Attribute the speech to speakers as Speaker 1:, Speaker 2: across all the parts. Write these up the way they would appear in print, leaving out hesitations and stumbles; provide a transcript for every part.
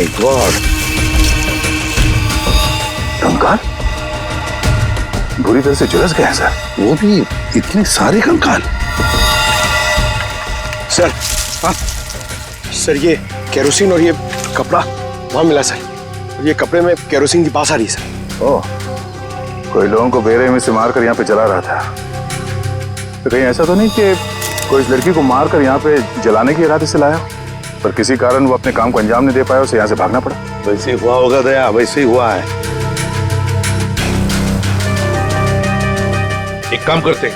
Speaker 1: My God, कंकाल बुरी तरह से झुलस गए हैं सर, वो भी इतने सारे कंकाल।
Speaker 2: सर हाँ सर, ये केरोसिन और ये कपड़ा वहां मिला सर, ये कपड़े में केरोसिन की बास आ रही है सर।
Speaker 1: ओह, कोई लोगों को बेरहमी से मारकर यहाँ पे जला रहा था। तो कहीं ऐसा तो नहीं कि कोई इस लड़की को मारकर यहाँ पे जलाने के इरादे से लाया, पर किसी कारण वो अपने काम को अंजाम नहीं दे पाया, उसे यहाँ से भागना पड़ा।
Speaker 3: वैसे ही हुआ होगा दया, वैसे ही हुआ है। एक काम करते हैं,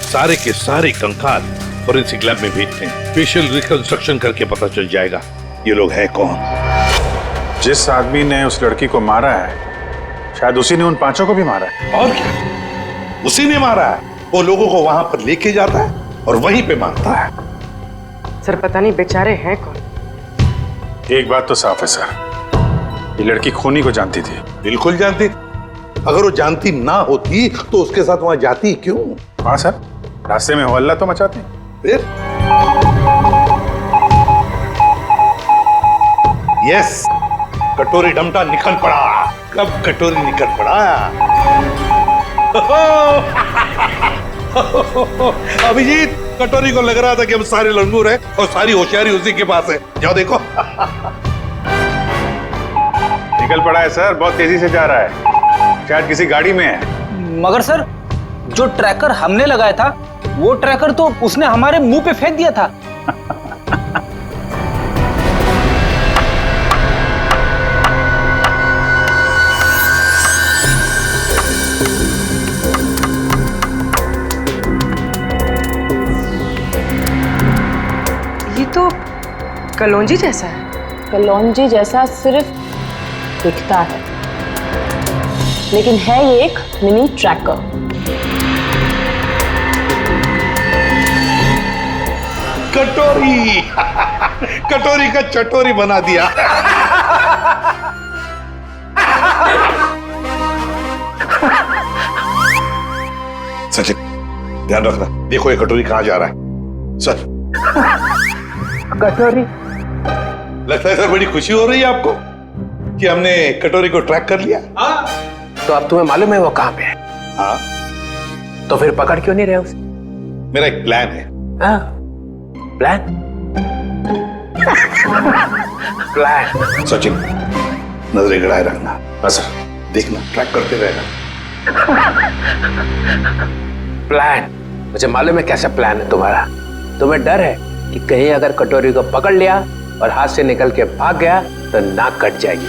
Speaker 3: सारे के सारे कंकाल फोरेंसिक लैब में भेजते हैं, फेशियल रिकंस्ट्रक्शन करके पता चल जाएगा ये लोग है कौन।
Speaker 1: जिस आदमी ने उस लड़की को मारा है, शायद उसी ने उन पांचों को भी मारा है।
Speaker 3: और क्या, उसी ने मारा है। वो लोगों को वहां पर लेके जाता है और वहीं पे मारता है।
Speaker 4: सर पता नहीं बेचारे हैं कौन।
Speaker 1: एक बात तो साफ है सर, ये लड़की खूनी को जानती थी।
Speaker 3: बिल्कुल जानती। अगर वो जानती ना होती तो उसके साथ वहां जाती क्यों?
Speaker 1: हाँ सर, रास्ते में हो हल्ला तो मचाती।
Speaker 3: फिर यस, कटोरी डमटा निकल पड़ा। कब कटोरी निकल पड़ा? अभिजीत, कटोरी को लग रहा था कि हम सारे लंगूर हैं और सारी होशियारी उसी के पास है। जाओ देखो।
Speaker 1: निकल पड़ा है सर, बहुत तेजी से जा रहा है, शायद किसी गाड़ी में है।
Speaker 5: मगर सर, जो ट्रैकर हमने लगाया था वो ट्रैकर तो उसने हमारे मुंह पे फेंक दिया था।
Speaker 4: ये तो कलौंजी जैसा है।
Speaker 6: कलौंजी जैसा सिर्फ दिखता है, लेकिन है ये एक मिनी ट्रैकर।
Speaker 3: कटोरी कटोरी का चटोरी बना दिया। सचिन, ध्यान रखना, देखो ये कटोरी कहां जा रहा है। सर,
Speaker 5: कटोरी?
Speaker 3: लगता है सर बड़ी खुशी हो रही है आपको कि हमने कटोरी को ट्रैक कर लिया।
Speaker 7: तो अब तुम्हें मालूम है वो कहां पे है?
Speaker 3: हाँ,
Speaker 7: तो फिर पकड़ क्यों नहीं रहे उसे?
Speaker 3: मेरा एक प्लान है।
Speaker 7: हाँ, प्लान? प्लान?
Speaker 3: सचिन, नजरें गड़ाए रखना। हाँ सर, देखना, ट्रैक करते रहना।
Speaker 7: प्लान? मुझे मालूम है कैसा प्लान है तुम्हारा। तुम्हें डर है कि कहीं अगर कटोरी को पकड़ लिया और हाथ से निकल के भाग गया तो नाक कट जाएगी।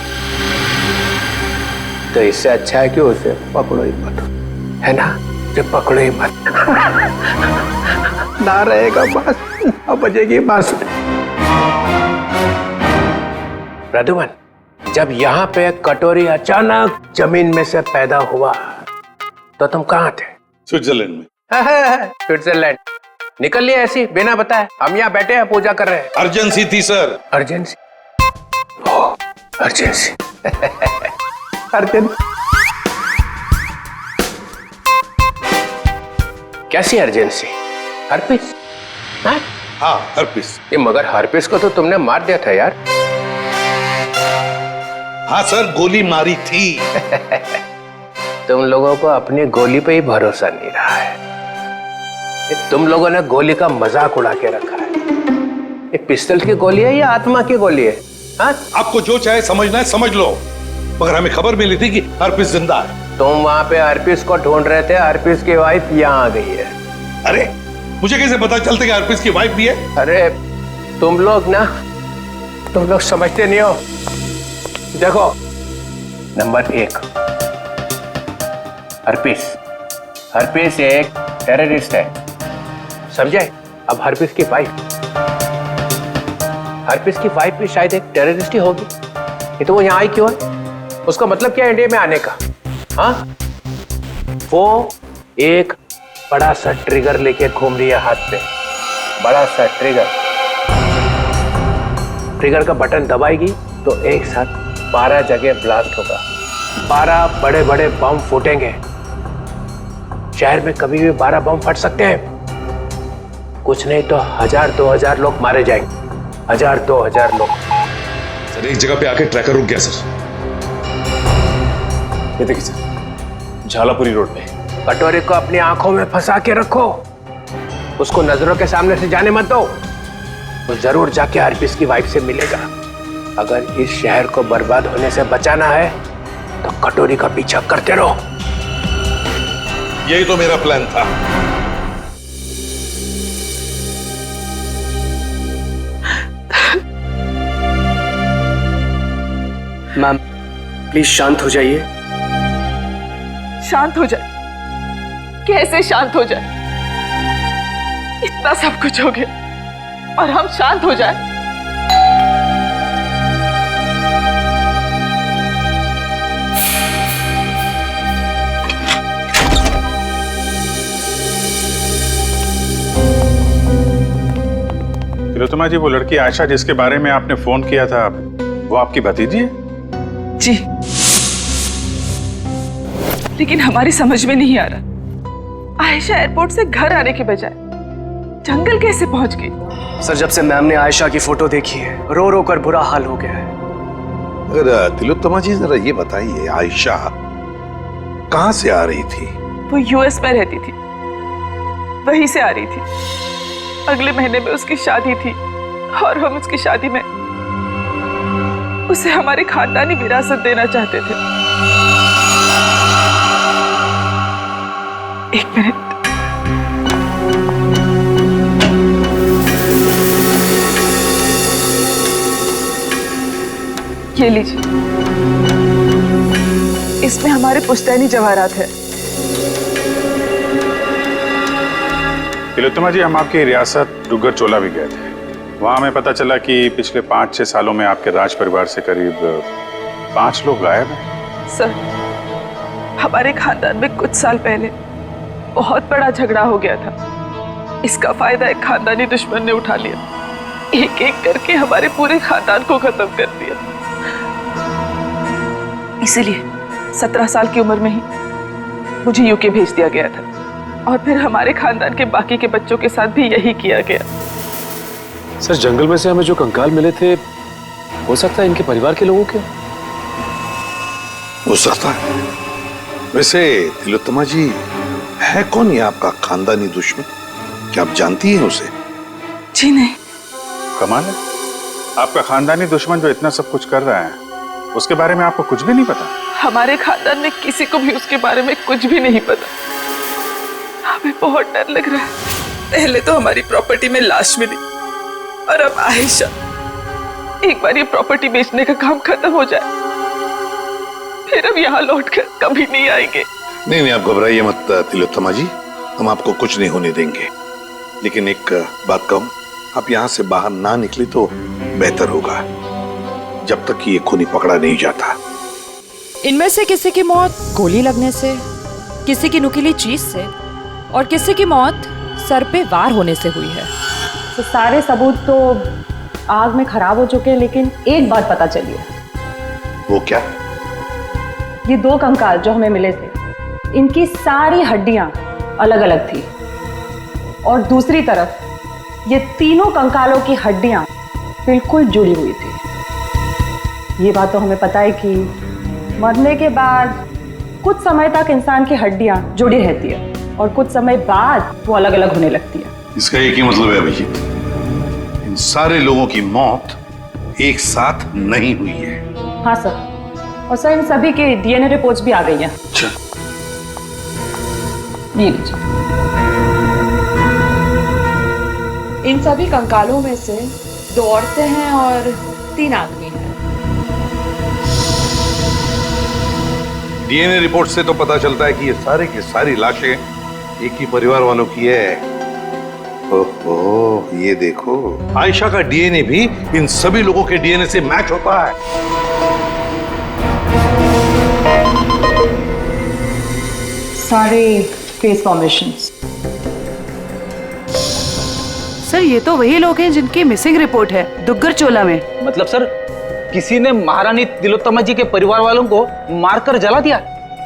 Speaker 7: तो इससे अच्छा है कि उसे पकड़ो ही मत, है ना? जो पकड़ो ही मत, ना रहेगा बांस, ना बजेगी बांसुरी। प्रद्युमन, जब यहाँ पे कटोरी अचानक जमीन में से पैदा हुआ तो तुम कहाँ थे?
Speaker 3: स्विट्जरलैंड में।
Speaker 7: स्विट्जरलैंड निकल लिया ऐसी बिना बताए? हम यहाँ बैठे हैं, पूजा कर रहे हैं।
Speaker 3: अर्जेंसी थी सर।
Speaker 7: अर्जेंसी? ओह, अर्जेंसी। अर्जेंसी कैसी अर्जेंसी? हर्पिस?
Speaker 3: हाँ, हर्पिस।
Speaker 7: ये मगर हर्पिस को तो तुमने मार दिया था यार।
Speaker 3: हाँ सर, गोली मारी थी।
Speaker 7: तुम लोगों को अपनी गोली पे ही भरोसा नहीं रहा है। तुम लोगों ने गोली का मजाक उड़ा के रखा है। ये पिस्टल की गोली है या आत्मा की गोली है? हाँ?
Speaker 3: आपको जो चाहे समझना है समझ लो, मगर हमें खबर मिली थी कि हर्पिस जिंदा है।
Speaker 7: तुम वहां पे हर्पिस को ढूंढ रहे थे, हर्पिस की वाइफ यहाँ आ गई है।
Speaker 3: अरे, मुझे कैसे पता चलता कि हर्पिस की वाइफ भी है?
Speaker 7: अरे तुम लोग समझते नहीं हो। देखो, नंबर 1, हर्पिस एक टेररिस्ट है, समझे? अब हर्पिस की वाइफ भी शायद एक टेररिस्ट ही होगी। ये तो वो यहाँ आई क्यों है? उसका मतलब क्या है इंडिया में आने का? हाँ, वो एक बड़ा सा ट्रिगर लेके घूम रही है हाथ पे। बड़ा सा ट्रिगर का बटन दबाएगी तो एक साथ 12 जगह ब्लास्ट होगा। 12 बड़े बड़े बम फूटेंगे। शहर में कभी भी 12 बम फट सकते हैं। कुछ नहीं तो 1000-2000 लोग मारे जाएंगे। 1000-2000 लोग।
Speaker 3: सर एक जगह पे आके ट्रैकर रुक गया सर।
Speaker 2: ये देखिए सर, झालापुरी रोड पे।
Speaker 7: कटोरी को अपनी आंखों में फंसा के रखो, उसको नजरों के सामने से जाने मत दो। वो जरूर जाके हरपिस की वाइफ से मिलेगा। अगर इस शहर को बर्बाद होने से बचाना है तो कटोरी का पीछा करते रहो।
Speaker 3: यही तो मेरा प्लान था।
Speaker 2: मैम प्लीज शांत हो जाइए।
Speaker 8: शांत हो जाए? कैसे शांत हो जाए? इतना सब कुछ हो गया और हम शांत हो जाए?
Speaker 1: तिलोत्तमा जी, वो लड़की आयशा जिसके बारे में आपने फोन किया था, वो आपकी भतीजी है?
Speaker 8: जी, लेकिन हमारी समझ में नहीं आ रहा, आयशा एयरपोर्ट से घर आने के बजाय जंगल कैसे पहुंच गई?
Speaker 2: सर, जब से मैम ने आयशा की फोटो देखी है, रो रो कर बुरा हाल हो गया है।
Speaker 3: अगर तिलोत्तमा जी जरा ये बताइए, आयशा कहां से आ रही थी?
Speaker 8: वो यूएस में रहती थी, वहीं से आ रही थी। अगले महीने में उसकी शादी थी और हम उसकी शादी में उसे हमारी खानदानी विरासत देना चाहते थे। एक मिनट, ये लीजिए, इसमें हमारे पुश्तैनी जवाहरात है।
Speaker 1: तिलोत्तमा जी, हम आपकी रियासत डुग्गर चोला भी गए थे। वहां हमें पता चला कि पिछले 5-6 सालों में आपके राज परिवार से करीब 5 लोग गायब हैं।
Speaker 8: सर, हमारे खानदान में कुछ साल पहले बहुत बड़ा झगड़ा हो गया था। इसका फायदा एक खानदानी दुश्मन ने उठा लिया, एक एक करके हमारे पूरे खानदान को खत्म कर दिया। इसीलिए 17 साल की उम्र में ही मुझे यूके भेज दिया गया था और फिर हमारे खानदान के बाकी के बच्चों के साथ भी यही किया गया।
Speaker 2: सर, जंगल में से हमें जो कंकाल मिले थे, हो सकता है इनके परिवार के लोगों के।
Speaker 3: हो सकता है। वैसे तिलोत्तमा जी, है कौन ये आपका खानदानी दुश्मन? क्या आप जानती हैं उसे?
Speaker 8: जी नहीं।
Speaker 1: कमाल है, आपका खानदानी दुश्मन जो इतना सब कुछ कर रहा है, उसके बारे में आपको कुछ भी नहीं पता?
Speaker 8: हमारे खानदान में किसी को भी उसके बारे में कुछ भी नहीं पता। हमें बहुत डर लग रहा है। पहले तो हमारी प्रॉपर्टी में लाश मिली और अब आयशा। एक बार ये प्रॉपर्टी बेचने का काम खत्म हो जाए, फिर अब यहाँ लौटकर कभी नहीं आएंगे।
Speaker 3: नहीं नहीं, आप घबराइए मत तिलोत्तमा जी, हम आपको कुछ नहीं होने देंगे। लेकिन एक बात कहूं, आप यहाँ से बाहर ना निकले तो बेहतर होगा, जब तक कि ये खूनी पकड़ा नहीं जाता।
Speaker 9: इनमें से किसी की मौत गोली लगने से, किसी की नुकीली चीज से और किसी की मौत सर पे वार होने से हुई है।
Speaker 6: तो सारे सबूत तो आग में खराब हो चुके हैं, लेकिन एक बात पता चली है।
Speaker 3: वो क्या?
Speaker 6: ये 2 कंकाल जो हमें मिले थे, इनकी सारी हड्डियां अलग अलग थी और दूसरी तरफ ये तीनों कंकालों की हड्डियां बिल्कुल जुड़ी हुई थी। ये बात तो हमें पता है कि मरने के बाद कुछ समय तक इंसान की हड्डियां जुड़ी रहती है और कुछ समय बाद वो अलग अलग होने लगती है।
Speaker 3: इसका एक ही मतलब है अभिजीत, इन सारे लोगों की मौत एक साथ नहीं हुई है।
Speaker 6: हाँ सर, और सर इन सभी की डीएनए रिपोर्ट्स भी आ गई हैं।
Speaker 3: अच्छा,
Speaker 6: ये लीजिए।
Speaker 9: इन सभी कंकालों में से 2 औरतें हैं और 3 आदमी हैं।
Speaker 3: डीएनए रिपोर्ट से तो पता चलता है कि ये सारे की सारी लाशें एक ही परिवार वालों की है। ओहो, ये देखो, आयशा का डीएनए भी इन सभी लोगों के डीएनए से मैच होता है।
Speaker 6: सारे फेस फॉर्मेशंस।
Speaker 8: सर, ये तो वही लोग हैं जिनकी मिसिंग रिपोर्ट है दुग्गर चोला में।
Speaker 5: मतलब सर, किसी ने महारानी तिलोत्तमा जी के परिवार वालों को मारकर जला दिया?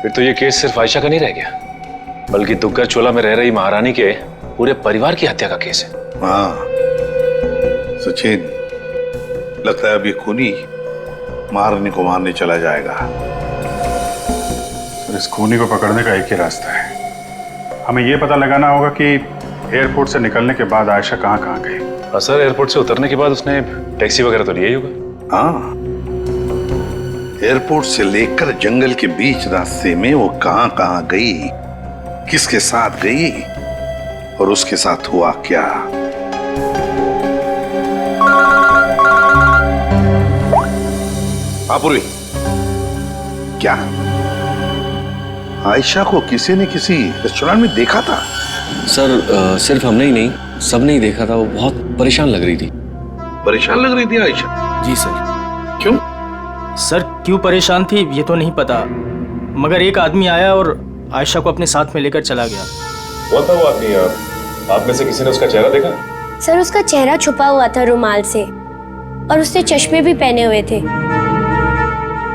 Speaker 10: फिर तो ये केस सिर्फ आयशा का नहीं रह गया, बल्कि दुग्गर चोला में रह रही महारानी के पूरे परिवार की हत्या का केस है।
Speaker 3: हाँ सचिन, लगता है अब ये खूनी महारानी को मारने चला जाएगा।
Speaker 1: सर, इस खूनी को पकड़ने का एक ही रास्ता है। हमें यह पता लगाना होगा कि एयरपोर्ट से निकलने के बाद आयशा कहाँ कहाँ गई।
Speaker 10: और सर, एयरपोर्ट से उतरने के बाद उसने टैक्सी वगैरह तो लिया ही होगा।
Speaker 3: हाँ, एयरपोर्ट से लेकर जंगल के बीच रास्ते में वो कहाँ कहाँ गई, किसके साथ गई और उसके साथ हुआ क्या। पूर्वी, क्या आयशा को किसी ने किसी रेस्टोरेंट में देखा था?
Speaker 11: सर सिर्फ हमने ही नहीं, सबने ही देखा था। वो बहुत परेशान लग रही थी।
Speaker 3: परेशान लग रही थी आयशा?
Speaker 12: जी सर।
Speaker 3: क्यों?
Speaker 12: सर क्यों परेशान थी ये तो नहीं पता, मगर एक आदमी आया और आयशा को अपने साथ में लेकर चला गया।
Speaker 10: कौन था वो आदमी? आप में से किसी ने उसका चेहरा देखा?
Speaker 13: सर उसका चेहरा छुपा हुआ था रुमाल से और उसने चश्मे भी पहने हुए थे।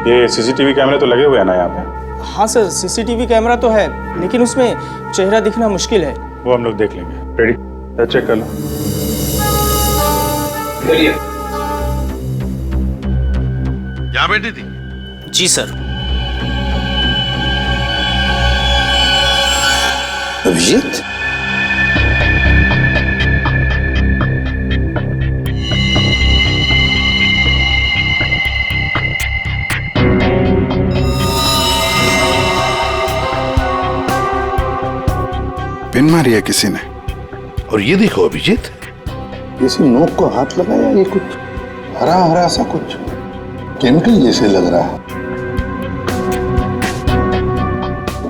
Speaker 1: ये सीसीटीवी कैमरे तो लगे हुए हैं ना यहाँ पे?
Speaker 12: हाँ सर, सीसीटीवी कैमरा तो है, लेकिन उसमें चेहरा दिखना मुश्किल है।
Speaker 1: वो हम लोग देख लेंगे। रेडी? चेक कर लो।
Speaker 3: यहाँ बैठी थी?
Speaker 12: जी सर।
Speaker 3: अभिजीत?
Speaker 1: पिन मारी है किसी ने।
Speaker 3: और ये देखो अभिजीत, किसी नोक को हाथ लगाया, ये कुछ हरा हरा सा कुछ केमिकल जैसे लग रहा है।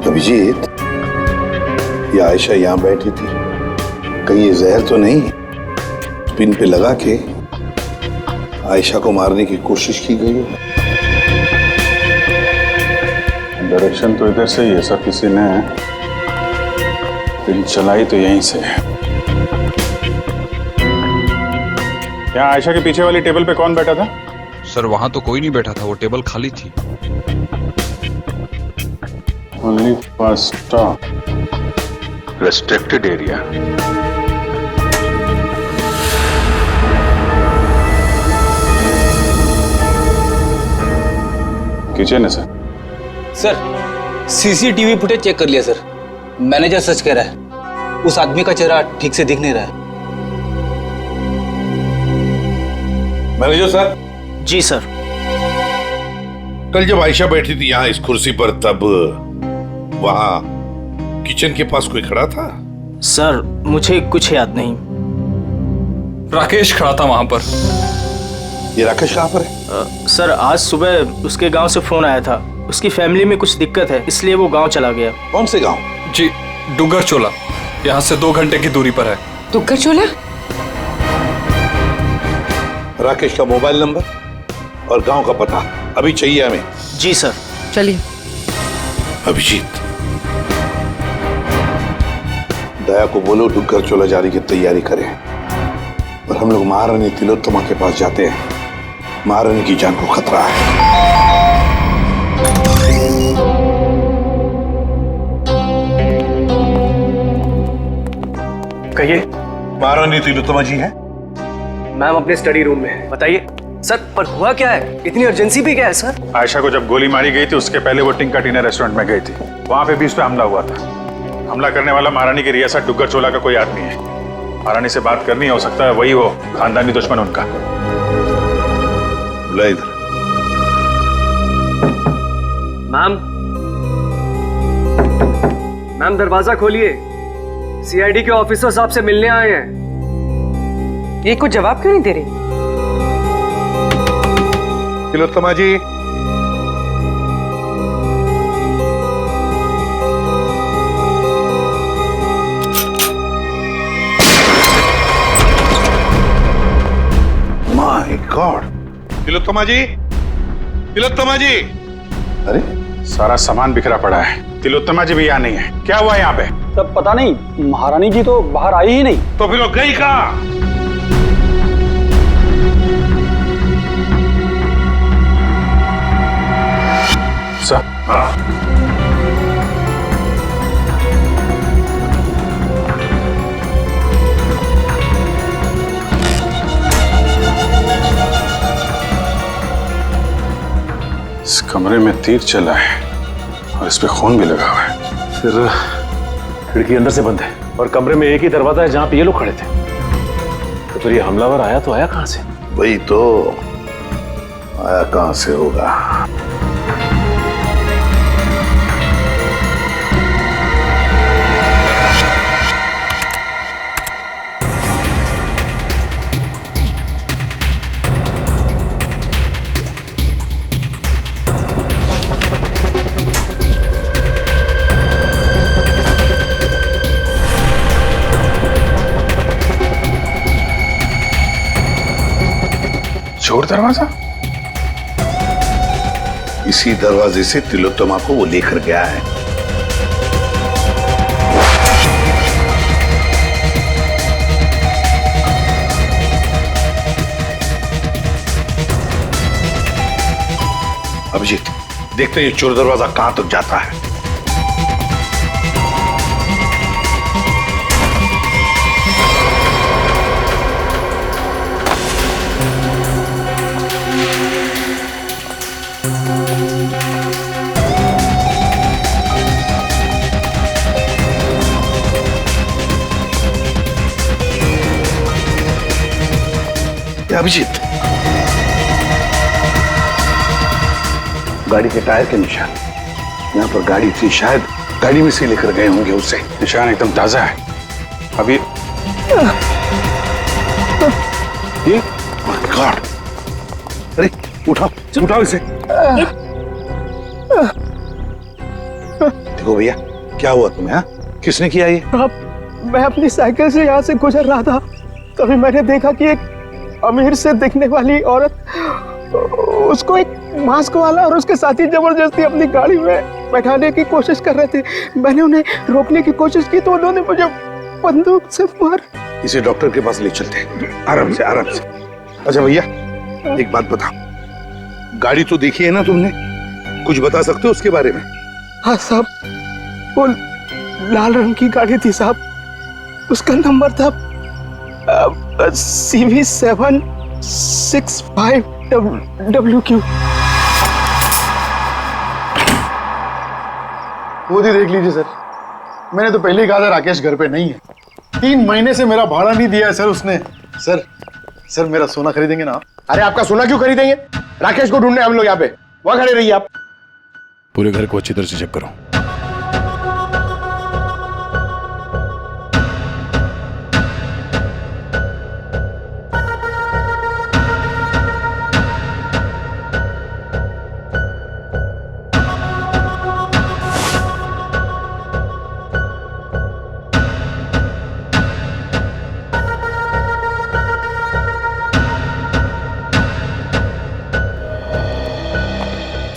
Speaker 3: अभिजीत, ये आयशा यहाँ बैठी थी, कहीं ये जहर तो नहीं पिन पे लगा के आयशा को मारने की कोशिश की गई है?
Speaker 1: डायरेक्शन तो इधर से ही है सर, किसी ने पिन चलाई तो यहीं से। यहाँ आयशा के पीछे वाली टेबल पे कौन बैठा था?
Speaker 14: सर वहां तो कोई नहीं बैठा था, वो टेबल खाली थी।
Speaker 1: Only first stop restricted area. Kitchen है sir.
Speaker 5: Sir CCTV footage check कर लिया सर। मैनेजर सच कह रहा है, उस आदमी का चेहरा ठीक से दिख नहीं रहा है।
Speaker 3: Manager sir.
Speaker 12: जी सर।
Speaker 3: कल जब आयशा बैठी थी यहाँ इस कुर्सी पर, तब वहां किचन के पास कोई खड़ा था?
Speaker 12: सर मुझे कुछ याद नहीं।
Speaker 14: राकेश खड़ा था वहां पर।
Speaker 3: ये राकेश कहाँ पर है?
Speaker 12: सर आज सुबह उसके गांव से फोन आया था, उसकी फैमिली में कुछ दिक्कत है, इसलिए वो गांव चला गया।
Speaker 3: कौन से गांव?
Speaker 14: जी डुग्गर चोला, यहाँ से 2 घंटे की दूरी पर है।
Speaker 4: डुग्गर चोला?
Speaker 3: राकेश का मोबाइल नंबर और गांव का पता अभी चाहिए हमें।
Speaker 12: जी सर।
Speaker 9: चलिए।
Speaker 3: अभिजीत, दया को बोलो डुग्गर चोला जाने की तैयारी करें और हम लोग महारानी तिलोत्तमा के पास जाते हैं। महारानी की जान को खतरा है।
Speaker 2: कहिए।
Speaker 3: महारानी तिलोत्तमा जी हैं?
Speaker 2: मैम अपने स्टडी रूम में है। बताइए सर, पर हुआ क्या है? इतनी अर्जेंसी भी क्या है सर?
Speaker 1: आयशा को जब गोली मारी गई थी उसके पहले वो टिंका टीना रेस्टोरेंट में गई थी, वहां पे भी उस पर हमला हुआ था। हमला करने वाला महारानी की रियासत डुग्गर चोला का कोई आदमी है। महारानी से बात करनी, हो सकता है वही हो खानदानी दुश्मन उनका।
Speaker 3: बुला इधर।
Speaker 2: मैम दरवाजा खोलिए, सीआईडी के ऑफिसर साहब से मिलने आए हैं।
Speaker 4: ये कुछ जवाब क्यों नहीं दे रही?
Speaker 3: तिलोत्तमा जी। My god. तिलोत्तमा जी, तिलोत्तमा जी। अरे
Speaker 1: सारा सामान बिखरा पड़ा है, तिलोत्तमा जी भी यहाँ नहीं है। क्या हुआ यहाँ पे?
Speaker 2: तब पता नहीं, महारानी जी तो बाहर आई ही नहीं।
Speaker 3: तो फिर वो गई कहाँ?
Speaker 1: इस कमरे में तीर चला है और इस पे खून भी लगा हुआ है।
Speaker 10: फिर खिड़की अंदर से बंद है और कमरे में एक ही दरवाजा है जहां पे ये लोग खड़े थे। तो फिर ये हमलावर आया तो आया कहां से?
Speaker 3: वही तो, आया कहां से होगा?
Speaker 1: चोर दरवाजा?
Speaker 3: इसी दरवाजे से तिलोत्तमा को वो लेकर गया है। अभिजीत, देखते हैं ये चोर दरवाजा कहां तक जाता है। अभिजीत, गाड़ी के टायर के निशान यहाँ पर गाड़ी थी, शायद गाड़ी में से लेकर गए होंगे उसे।
Speaker 1: निशान एकदम ताजा है। अभी
Speaker 3: ये गॉड, अरे उठाओ उठाओ इसे। देखो भैया, क्या हुआ तुम्हें? हाँ, किसने किया ये?
Speaker 2: मैं अपनी साइकिल से यहाँ से गुजर रहा था, तभी मैंने देखा कि एक अमीर से दिखने वाली औरत उसको एक मास्क वाला और उसके साथी जबरदस्ती अपनी गाड़ी में बैठाने की कोशिश कर रहे थे। मैंने उन्हें रोकने की कोशिश की तो उन्होंने मुझे बंदूक से मार।
Speaker 3: इसे डॉक्टर के पास ले चलते हैं, आराम से आराम से। अच्छा भैया, एक बात बताओ, गाड़ी तो देखी है ना तुमने? कुछ बता सकते हो उसके बारे में?
Speaker 2: हाँ साहब, वो लाल रंग की गाड़ी थी साहब, उसका नंबर था CV765WQ।
Speaker 1: खुद ही देख लीजिए सर, मैंने तो पहले ही कहा था राकेश घर पे नहीं है। 3 महीने से मेरा भाड़ा नहीं दिया है सर उसने। सर मेरा सोना खरीदेंगे ना?
Speaker 2: अरे आपका सोना क्यों खरीदेंगे? राकेश को ढूंढने हम लोग यहाँ पे, वहां खड़े रहिए आप।
Speaker 1: पूरे घर को अच्छी तरह से चेक करो।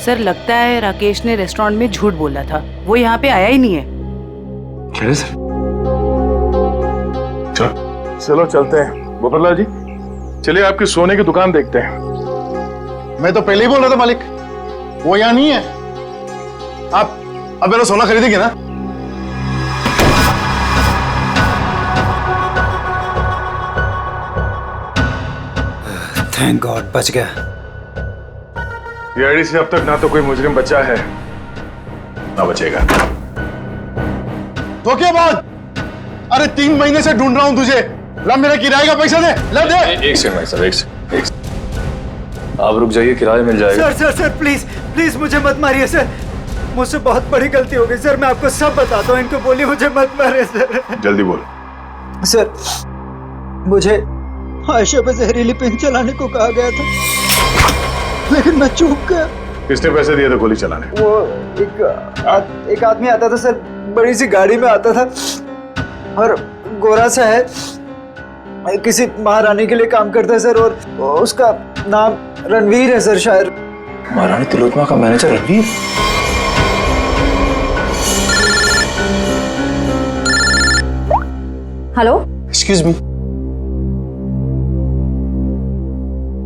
Speaker 4: सर, लगता है राकेश ने रेस्टोरेंट में झूठ बोला था, वो यहाँ पे आया ही नहीं है।
Speaker 1: चले सर, चलो चलते हैं। गोपाललाल जी, चलिए आपकी सोने की दुकान देखते हैं। मैं तो पहले ही बोल रहा था मालिक, वो यहाँ नहीं है। आप अब मेरा सोना खरीदेंगे ना?
Speaker 15: थैंक गॉड, बच गया।
Speaker 1: ईआईडी से अब तक ना तो कोई मुजरिम बचा है ना बचेगा। धोखेबाज! अरे 3 महीने से ढूंढ रहा हूं तुझे। ला मेरा किराए का पैसा दे, ला दे।
Speaker 10: एक सेकंड भाई साहब, एक सेकंड। आप रुक जाइए, किराया मिल जाएगा।
Speaker 15: सर प्लीज प्लीज मुझे मत मारिए सर, मुझसे बहुत बड़ी गलती हो गई सर, मैं आपको सब बताता हूँ। इनको बोलिए मुझे मत मारिए सर।
Speaker 1: जल्दी बोल।
Speaker 15: सर, मुझे आयशा पे जहरीली पेन चलाने को कहा गया था, लेकिन मैं चूक गया।
Speaker 1: किसने पैसे दिए थे गोली चलाने?
Speaker 15: वो एक आदमी आता था सर, बड़ी सी गाड़ी में आता था और गोरा सा है, किसी महारानी के लिए काम करता है सर, और उसका नाम रणवीर है सर। शायद
Speaker 10: महारानी तिलोत्तमा का manager Ranveer?
Speaker 6: Hello,
Speaker 1: excuse me,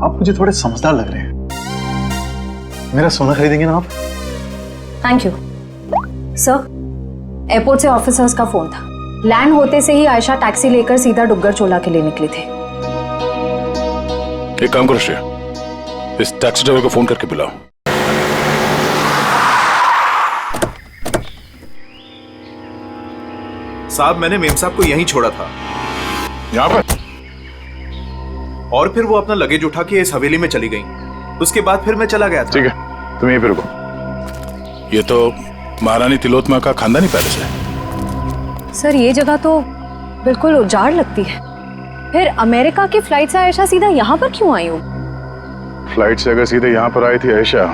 Speaker 1: आप मुझे थोड़े समझदार लग रहे हैं। मेरा सोना खरीदेंगे ना आप?
Speaker 6: Thank you sir. एयरपोर्ट से ऑफिसर्स का फोन था, लैंड होते से ही आयशा टैक्सी लेकर सीधा डुग्गर चोला के लिए निकली थे।
Speaker 1: एक काम करो श्रेया, इस टैक्सी ड्राइवर को फोन करके बुलाओ।
Speaker 16: साहब मैंने मेम साहब को यहीं छोड़ा था।
Speaker 1: यहाँ पर?
Speaker 16: और फिर वो अपना लगेज उठा के इस हवेली में चली गई। उसके बाद फिर मैं चला गया था।
Speaker 1: ठीक है, तुम यहीं पे रुको। ये तो महारानी तिलोत्तमा का खानदानी पैलेस है।
Speaker 6: सर ये जगह तो बिल्कुल उजाड़ लगती है। फिर अमेरिका की फ्लाइट से आयशा सीधा यहाँ पर क्यों आई हो?
Speaker 1: फ्लाइट से अगर सीधे यहाँ पर आई थी आयशा,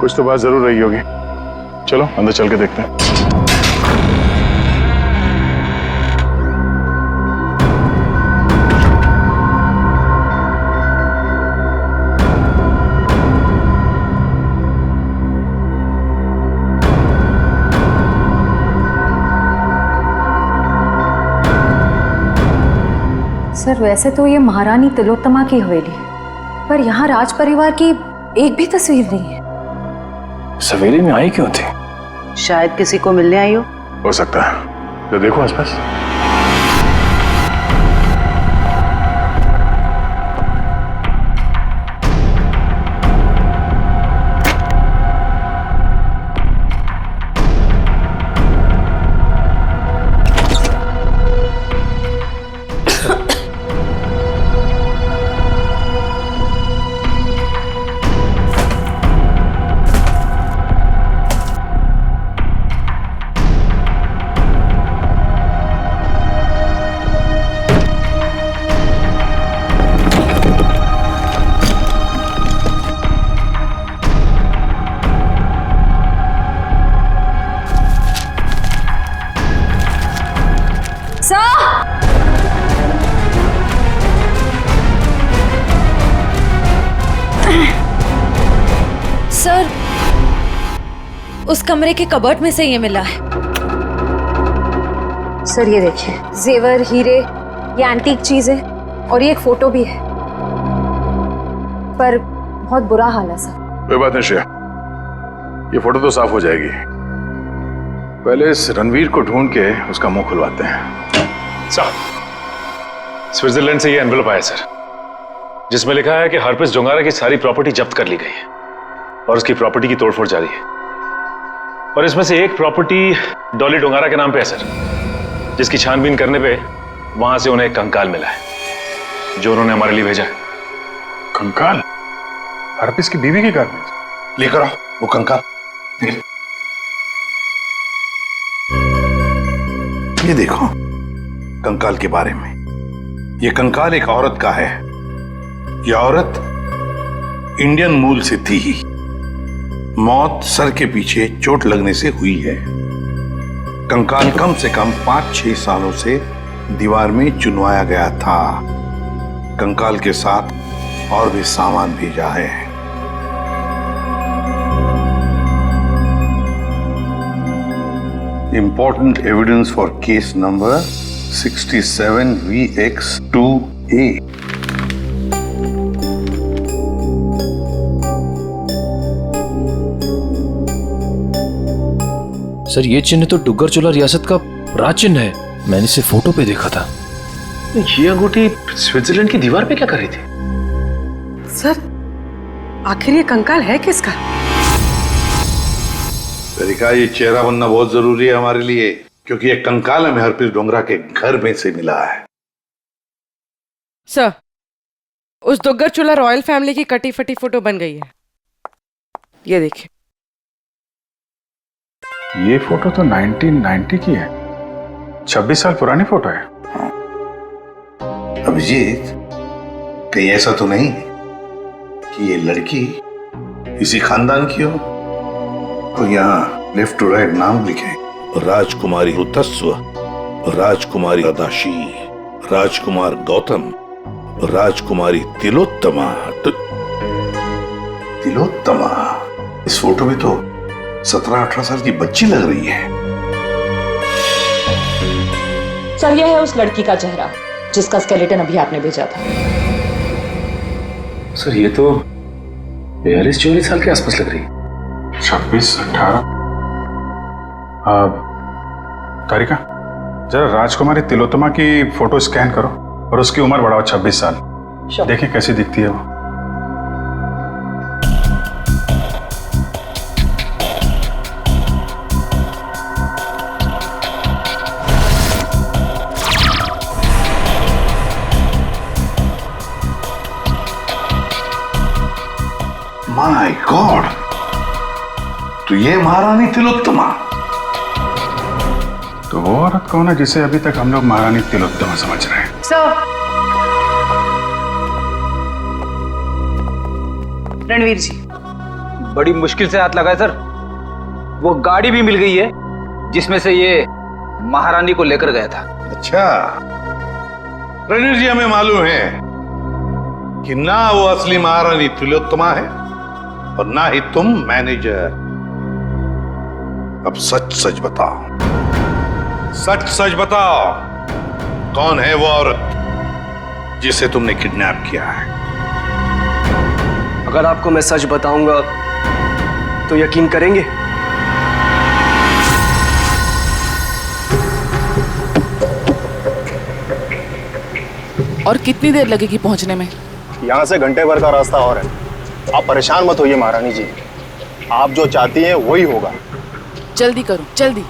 Speaker 1: कुछ तो बात जरूर रही होगी। चलो अंदर चल के देखते हैं।
Speaker 6: सर वैसे तो ये महारानी तिलोत्तमा की हवेली है, पर यहाँ राज परिवार की एक भी तस्वीर नहीं है।
Speaker 10: हवेली में आई क्यों थी?
Speaker 4: शायद किसी को मिलने आई
Speaker 1: हो सकता है। तो देखो आसपास।
Speaker 9: सर उस कमरे के कबर्ड में से ये मिला है।
Speaker 6: सर ये देखिए, जेवर, हीरे, ये एंटीक चीजें और ये एक फोटो भी है, पर बहुत बुरा हाल है सर।
Speaker 1: कोई बात नहीं श्रेया, ये फोटो तो साफ हो जाएगी। पहले इस रणवीर को ढूंढ के उसका मुंह खुलवाते हैं।
Speaker 10: सर, स्विट्जरलैंड से ये एनवेलप आया सर, जिसमें लिखा है कि हरप्रीत डोंगारा की सारी प्रॉपर्टी जब्त कर ली गई है और उसकी प्रॉपर्टी की तोड़फोड़ जारी है। और इसमें से एक प्रॉपर्टी डॉली डोंगारा के नाम पे है सर, जिसकी छानबीन करने पे वहां से उन्हें एक कंकाल मिला है, जो उन्होंने हमारे लिए भेजा है।
Speaker 1: कंकाल? हरप्रीत की बीवी के घर में?
Speaker 3: लेकर आओ वो कंकाल। ये देखो कंकाल के बारे में। ये कंकाल एक औरत का है। ये औरत इंडियन मूल से थी ही। मौत सर के पीछे चोट लगने से हुई है। कंकाल कम से कम 5-6 सालों से दीवार में चुनवाया गया था। कंकाल के साथ और भी सामान भेजा है। Important evidence for case number 67VX2A.
Speaker 17: Sir ये चिन्ह तो डुग्गर चोला रियासत का राज चिन्ह है। मैंने इसे फोटो पे देखा था।
Speaker 10: ये अंगूठी स्विट्जरलैंड की दीवार पे क्या कर रही थी?
Speaker 8: सर आखिर ये कंकाल है किसका?
Speaker 3: तरीका, ये चेहरा बनना बहुत जरूरी है हमारे लिए, क्योंकि ये कंकाल हमें हरप्रीत डोंगरा के घर में से मिला है।
Speaker 8: सर उस दुग्गर चोला रॉयल फैमिली की कटी फटी फोटो बन गई है। ये देखिए।
Speaker 1: ये फोटो तो 1990 की है। 26 साल पुरानी फोटो है।
Speaker 3: अभिजीत, कहीं ऐसा तो नहीं कि ये लड़की इसी खानदान की हो? तो यहाँ लेफ्ट टू राइट नाम लिखे। राजकुमारी ऋतस्व, राजकुमारी अदाशी, राजकुमार गौतम, राजकुमारी तिलोत्तमा। तिलोत्तमा? इस फोटो में तो 17-18 साल की बच्ची लग रही है।
Speaker 6: सर यह है उस लड़की का चेहरा जिसका स्केलेटन अभी आपने भेजा था।
Speaker 10: सर ये तो 42-44 साल के आसपास लग रही है।
Speaker 1: 26-18। तारिका, जरा राजकुमारी तिलोत्तमा की फोटो स्कैन करो और उसकी उम्र बढ़ाओ 26 साल। देखिए कैसी दिखती है वो।
Speaker 3: गॉड, तो ये महारानी तिलोत्तमा।
Speaker 1: तो वो औरत कौन है जिसे अभी तक हम लोग महारानी तिलोत्तमा समझ रहे हैं?
Speaker 4: सर, रणवीर जी,
Speaker 5: बड़ी मुश्किल से हाथ लगाए सर। वो गाड़ी भी मिल गई है जिसमें से ये महारानी को लेकर गया था।
Speaker 3: अच्छा, रणवीर जी, हमें मालूम है कि ना वो असली महारानी तिलोत्तमा है और ना ही तुम मैनेजर। अब सच सच बताओ, सच सच बताओ, कौन है वो औरत जिसे तुमने किडनैप किया है?
Speaker 2: अगर आपको मैं सच बताऊंगा तो यकीन करेंगे?
Speaker 8: और कितनी देर लगेगी पहुंचने में?
Speaker 2: यहाँ से घंटे भर का रास्ता और है। आप परेशान मत होइए महारानी जी, आप जो चाहती हैं वही होगा।
Speaker 8: जल्दी करो, जल्दी।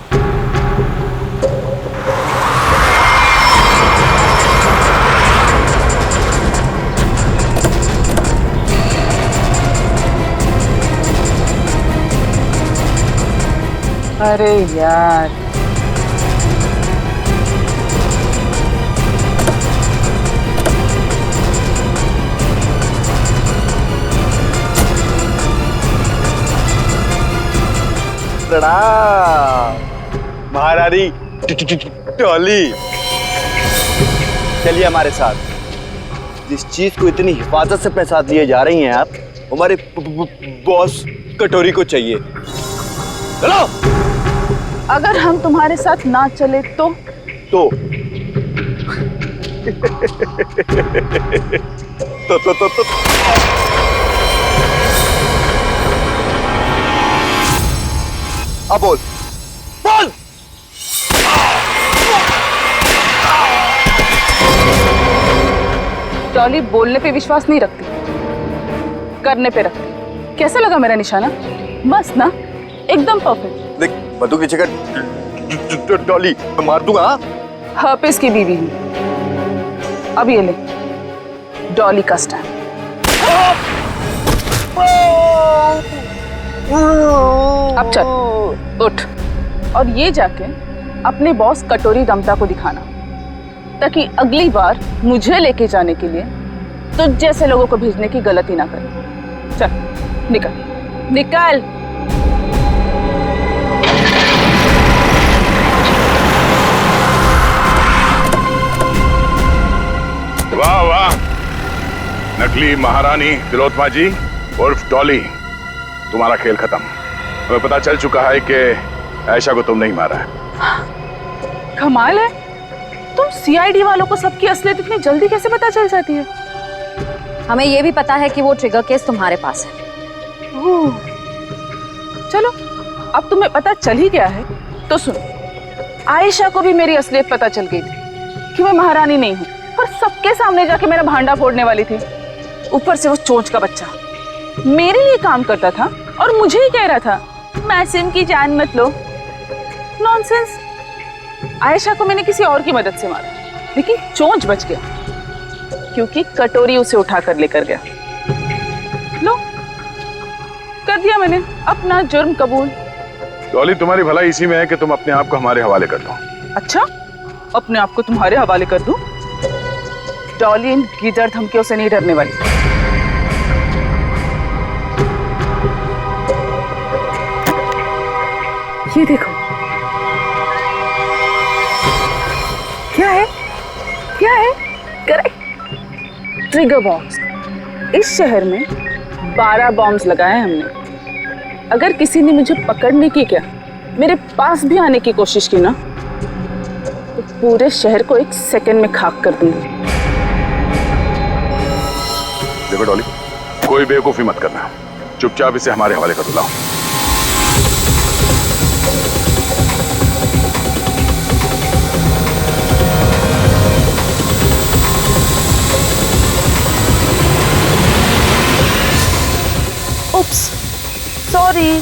Speaker 8: अरे यार,
Speaker 2: प्रणाम महारानी टॉली, चलिए हमारे साथ। जिस चीज को इतनी हिफाजत से अपने साथ लिए जा रही हैं आप, हमारे बॉस कटोरी को चाहिए। चलो।
Speaker 8: अगर हम तुम्हारे साथ ना चले तो?
Speaker 2: अब बोल बोल।
Speaker 8: टॉली बोलने पे विश्वास नहीं रखती, करने पे रखती। कैसा लगा मेरा निशाना? मस्त ना, एकदम परफेक्ट।
Speaker 2: देख, बंदूक नीचे कर टॉली, मैं मार दूंगा।
Speaker 8: हर्पिस की बीवी हूँ। अब ये ले डॉली का स्टैंड। अब चल, उठ और ये जाके अपने बॉस कटोरी रमता को दिखाना, ताकि अगली बार मुझे लेके जाने के लिए तुझ जैसे लोगों को भेजने की गलती ना करे। चल निकल निकल।
Speaker 1: वाह वाह, नकली महारानी तिलोत्तमा जी उर्फ डॉली, तुम्हारा खेल खत्म। हमें पता चल चुका है कि आयशा को तुमने ही मारा है।
Speaker 8: कमाल है, तुम सीआईडी वालों को सबकी असलियत इतनी जल्दी कैसे पता चल जाती है?
Speaker 6: हमें ये भी पता है कि वो ट्रिगर केस तुम्हारे पास है।
Speaker 8: चलो, अब तुम्हें पता चल ही गया है तो सुनो, आयशा को भी मेरी असलियत पता चल गई थी कि मैं महारानी नहीं हूँ, पर सबके सामने जाके मेरा भांडा फोड़ने वाली थी। ऊपर से वो चोंच का बच्चा मेरे लिए काम करता था और मुझे ही कह रहा था मासूम की जान मत लो। नॉनसेंस। आयशा को मैंने किसी और की मदद से मारा, लेकिन चोंच बच गया क्योंकि कटोरी उसे उठाकर लेकर गया। लो, कर दिया मैंने अपना जुर्म कबूल।
Speaker 1: डॉली, तुम्हारी भलाई इसी में है कि तुम अपने आप को हमारे हवाले कर दो।
Speaker 8: अच्छा, अपने आप को तुम्हारे हवाले कर दूं? डॉली इन गिदड़ धमकियों से नहीं डरने वाली। ये देखो, क्या है? क्या है? Correct, trigger bombs. इस शहर में 12 बॉम्ब्स लगाए हमने। अगर किसी ने मुझे पकड़ने की, क्या मेरे पास भी आने की कोशिश की ना, तो पूरे शहर को 1 सेकंड में खाक कर दूंगी।
Speaker 1: देखो डॉली, कोई बेवकूफी मत करना, चुपचाप इसे हमारे हवाले कर दो। लाओ।
Speaker 8: Oops, sorry.